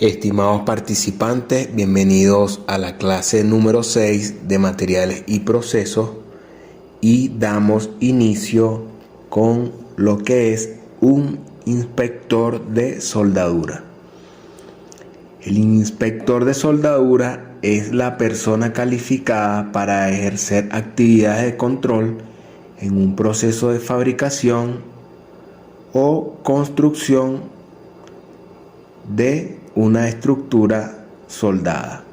Estimados participantes, bienvenidos a la clase número 6 de materiales y procesos, y damos inicio con lo que es un inspector de soldadura. El inspector de soldadura es la persona calificada para ejercer actividades de control en un proceso de fabricación o construcción de una estructura soldada.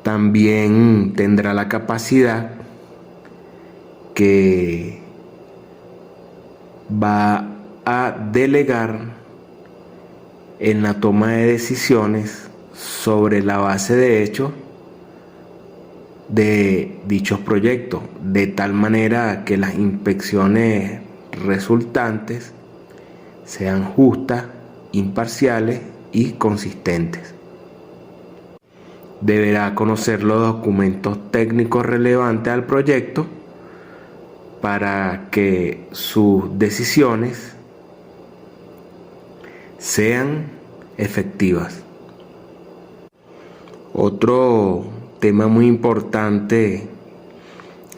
También tendrá la capacidad que va a delegar en la toma de decisiones sobre la base de hechos de dichos proyectos, de tal manera que las inspecciones resultantes sean justas, imparciales y consistentes. Deberá conocer los documentos técnicos relevantes al proyecto para que sus decisiones sean efectivas. Otro tema muy importante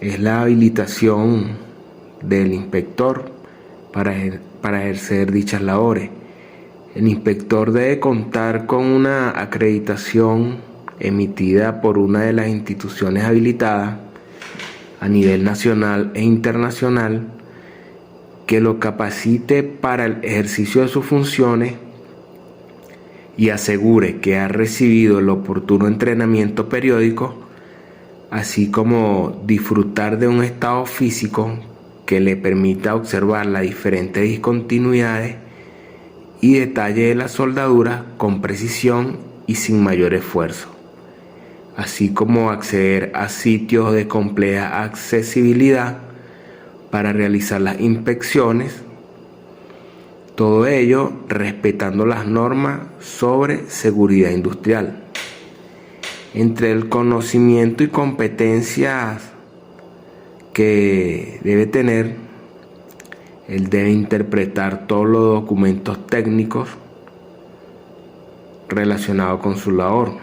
es la habilitación del inspector para ejercer dichas labores. El inspector debe contar con una acreditación emitida por una de las instituciones habilitadas a nivel nacional e internacional que lo capacite para el ejercicio de sus funciones y asegure que ha recibido el oportuno entrenamiento periódico, así como disfrutar de un estado físico que le permita observar las diferentes discontinuidades y detalle de la soldadura con precisión y sin mayor esfuerzo, así como acceder a sitios de compleja accesibilidad para realizar las inspecciones, todo ello respetando las normas sobre seguridad industrial. Entre el conocimiento y competencias que debe tener, él debe interpretar todos los documentos técnicos relacionados con su labor.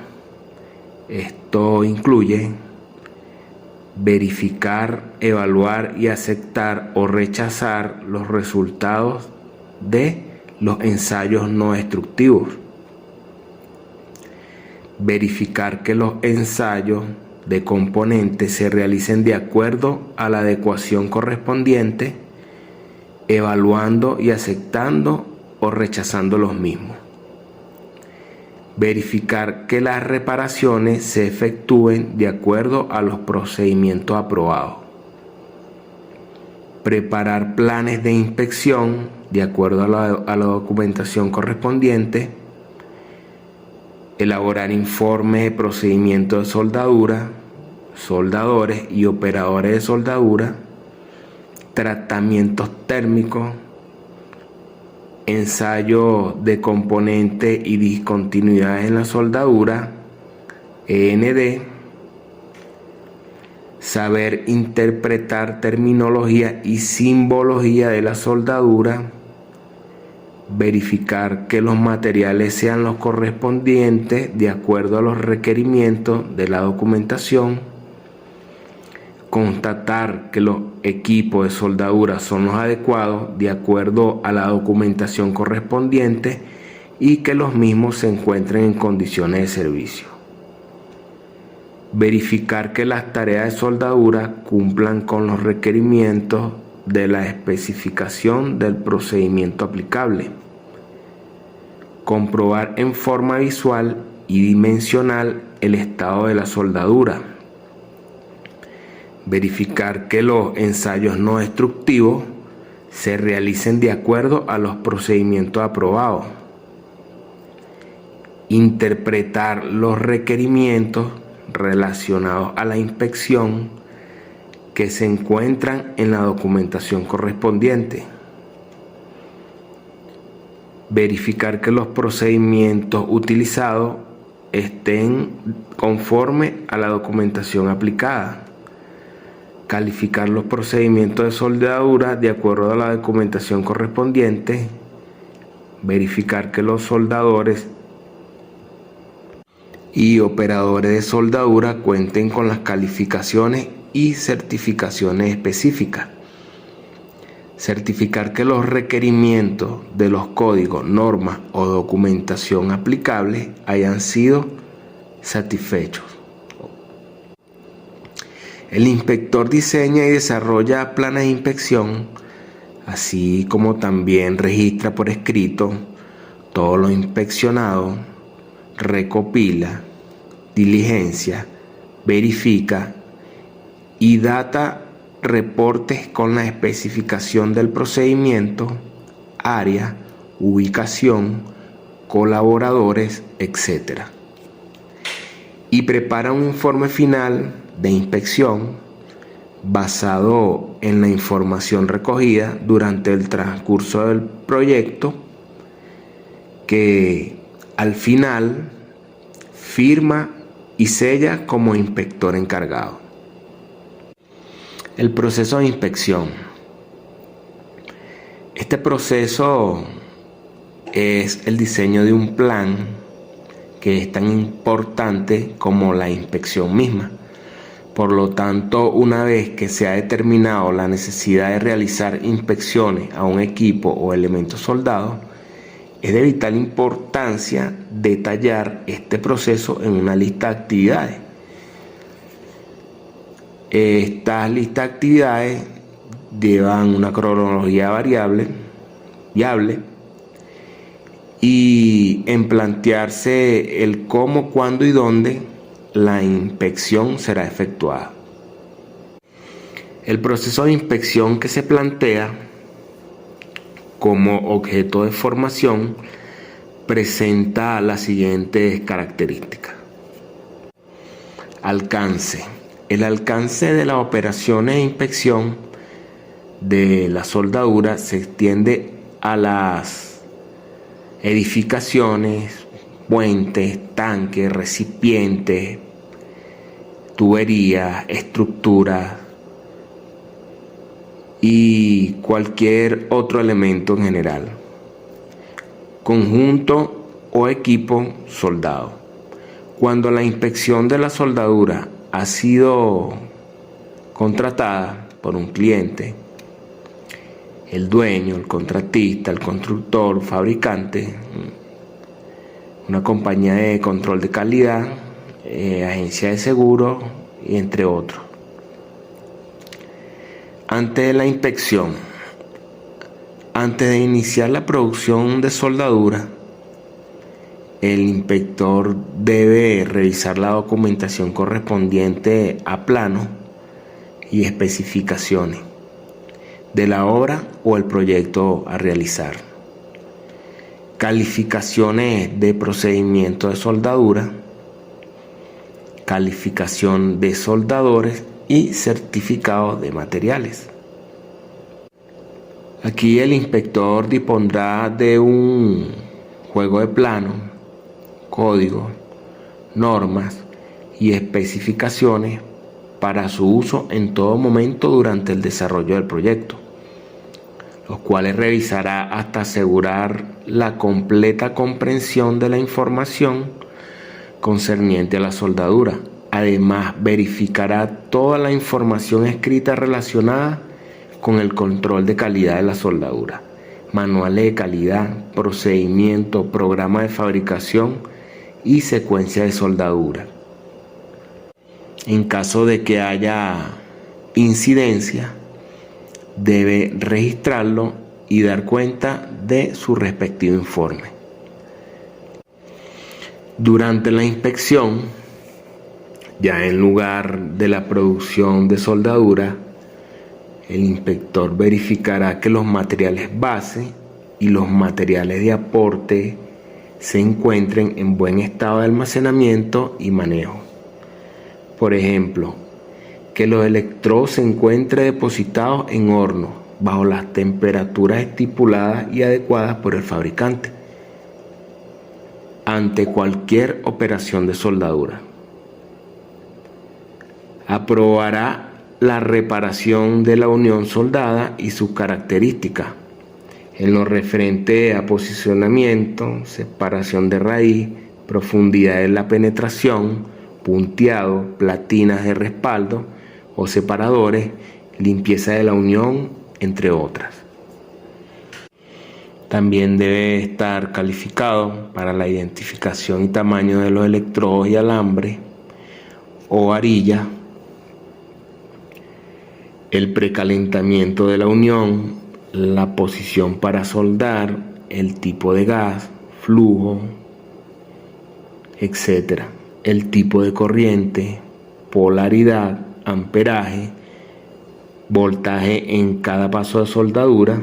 Esto incluye verificar, evaluar y aceptar o rechazar los resultados de los ensayos no destructivos. Verificar que los ensayos de componentes se realicen de acuerdo a la adecuación correspondiente, evaluando y aceptando o rechazando los mismos. Verificar que las reparaciones se efectúen de acuerdo a los procedimientos aprobados. Preparar planes de inspección de acuerdo a la documentación correspondiente. Elaborar informes de procedimiento de soldadura, soldadores y operadores de soldadura, tratamientos térmicos, ensayo de componentes y discontinuidades en la soldadura, END, saber interpretar terminología y simbología de la soldadura, verificar que los materiales sean los correspondientes de acuerdo a los requerimientos de la documentación, constatar que los equipos de soldadura son los adecuados de acuerdo a la documentación correspondiente y que los mismos se encuentren en condiciones de servicio. Verificar que las tareas de soldadura cumplan con los requerimientos de la especificación del procedimiento aplicable. Comprobar en forma visual y dimensional el estado de la soldadura. Verificar que los ensayos no destructivos se realicen de acuerdo a los procedimientos aprobados. Interpretar los requerimientos relacionados a la inspección que se encuentran en la documentación correspondiente. Verificar que los procedimientos utilizados estén conforme a la documentación aplicada. Calificar los procedimientos de soldadura de acuerdo a la documentación correspondiente. verificar que los soldadores y operadores de soldadura cuenten con las calificaciones y certificaciones específicas. Certificar que los requerimientos de los códigos, normas o documentación aplicables hayan sido satisfechos. El inspector diseña y desarrolla planes de inspección, así como también registra por escrito todo lo inspeccionado, recopila, diligencia, verifica y data reportes con la especificación del procedimiento, área, ubicación, colaboradores, etc. Y prepara un informe final de inspección basado en la información recogida durante el transcurso del proyecto, que al final firma y sella como inspector encargado. El proceso de inspección. Este proceso es el diseño de un plan que es tan importante como la inspección misma. Por lo tanto, una vez que se ha determinado la necesidad de realizar inspecciones a un equipo o elementos soldados, es de vital importancia detallar este proceso en una lista de actividades. Estas listas de actividades llevan una cronología viable y en plantearse el cómo, cuándo y dónde la inspección será efectuada. El proceso de inspección que se plantea como objeto de formación presenta las siguientes características. Alcance. El alcance de las operaciones de inspección de la soldadura se extiende a las edificaciones, puentes, tanques, recipientes, tuberías, estructuras y cualquier otro elemento en general, conjunto o equipo soldado. Cuando la inspección de la soldadura ha sido contratada por un cliente, el dueño, el contratista, el constructor, fabricante, una compañía de control de calidad, agencia de seguros y entre otros. Antes de la inspección, antes de iniciar la producción de soldadura, el inspector debe revisar la documentación correspondiente a plano y especificaciones de la obra o el proyecto a realizar. Calificaciones de procedimiento de soldadura, calificación de soldadores y certificados de materiales. Aquí el inspector dispondrá de un juego de planos, códigos, normas y especificaciones para su uso en todo momento durante el desarrollo del proyecto, los cuales revisará hasta asegurar la completa comprensión de la información concerniente a la soldadura. Además, verificará toda la información escrita relacionada con el control de calidad de la soldadura, manuales de calidad, procedimiento, programa de fabricación y secuencia de soldadura. En caso de que haya incidencia, debe registrarlo y dar cuenta de su respectivo informe. Durante la inspección, ya en lugar de la producción de soldadura, el inspector verificará que los materiales base y los materiales de aporte se encuentren en buen estado de almacenamiento y manejo. Por ejemplo, que los electrodos se encuentren depositados en horno bajo las temperaturas estipuladas y adecuadas por el fabricante ante cualquier operación de soldadura. Aprobará la reparación de la unión soldada y sus características, En lo referente a posicionamiento, separación de raíz, profundidad de la penetración, punteado, platinas de respaldo o separadores, limpieza de la unión, entre otras. También debe estar calificado para la identificación y tamaño de los electrodos y alambre o varilla, el precalentamiento de la unión, la posición para soldar, el tipo de gas, flujo, etc. El tipo de corriente, polaridad, amperaje, voltaje en cada paso de soldadura,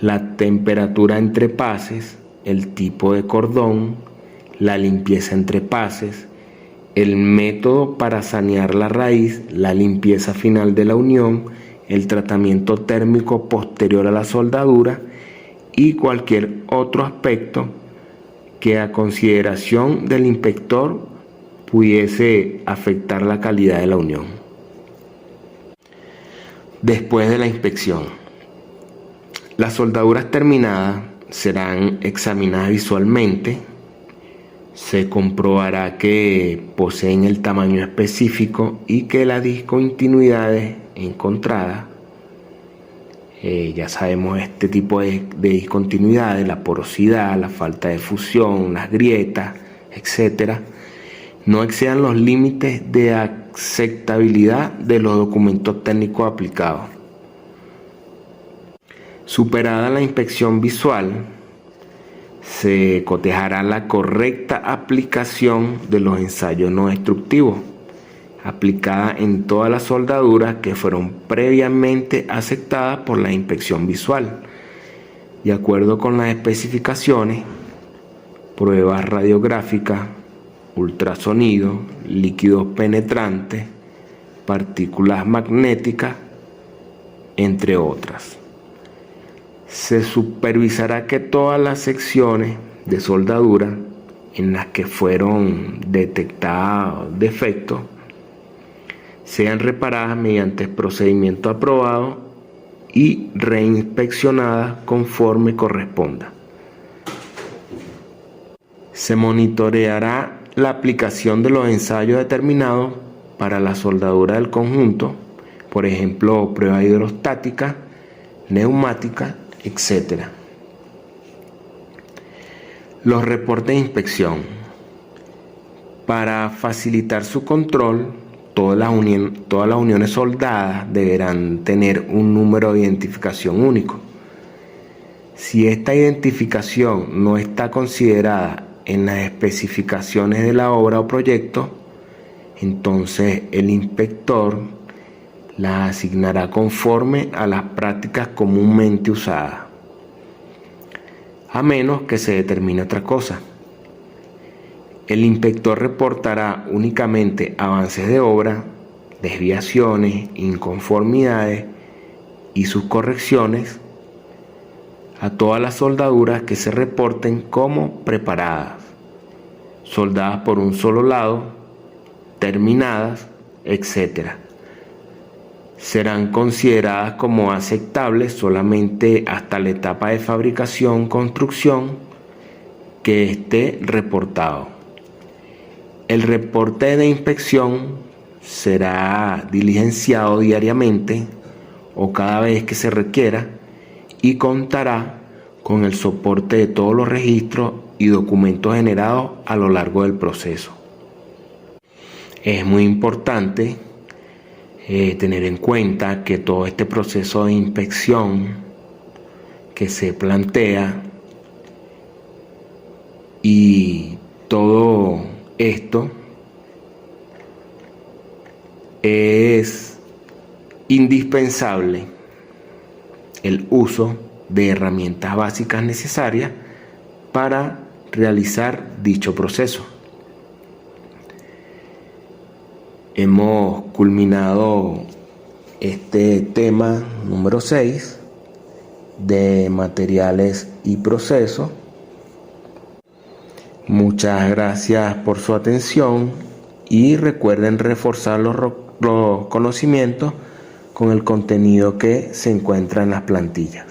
la temperatura entre pases, el tipo de cordón, la limpieza entre pases, el método para sanear la raíz, la limpieza final de la unión, el tratamiento térmico posterior a la soldadura y cualquier otro aspecto que a consideración del inspector pudiese afectar la calidad de la unión. Después de la inspección, las soldaduras terminadas serán examinadas visualmente. Se comprobará que poseen el tamaño específico y que las discontinuidades encontradas, ya sabemos este tipo de discontinuidades, la porosidad, la falta de fusión, las grietas, etc., no excedan los límites de aceptabilidad de los documentos técnicos aplicados. Superada la inspección visual, se cotejará la correcta aplicación de los ensayos no destructivos, aplicada en todas las soldaduras que fueron previamente aceptadas por la inspección visual, de acuerdo con las especificaciones, pruebas radiográficas, ultrasonido, líquidos penetrantes, partículas magnéticas, entre otras. Se supervisará que todas las secciones de soldadura en las que fueron detectados defectos sean reparadas mediante procedimiento aprobado y reinspeccionadas conforme corresponda. Se monitoreará la aplicación de los ensayos determinados para la soldadura del conjunto, por ejemplo, prueba hidrostática, neumática, etc. Los reportes de inspección. Para facilitar su control, todas las uniones soldadas deberán tener un número de identificación único. Si esta identificación no está considerada en las especificaciones de la obra o proyecto, entonces el inspector la asignará conforme a las prácticas comúnmente usadas, a menos que se determine otra cosa. El inspector reportará únicamente avances de obra, desviaciones, inconformidades y sus correcciones a todas las soldaduras que se reporten como preparadas, soldadas por un solo lado, terminadas, etc. Serán consideradas como aceptables solamente hasta la etapa de fabricación-construcción que esté reportado. El reporte de inspección será diligenciado diariamente o cada vez que se requiera y contará con el soporte de todos los registros y documentos generados a lo largo del proceso. Es muy importante tener en cuenta que todo este proceso de inspección que se plantea y todo esto es indispensable el uso de herramientas básicas necesarias para realizar dicho proceso. Hemos culminado este tema número 6 de materiales y procesos. Muchas gracias por su atención y recuerden reforzar los conocimientos con el contenido que se encuentra en las plantillas.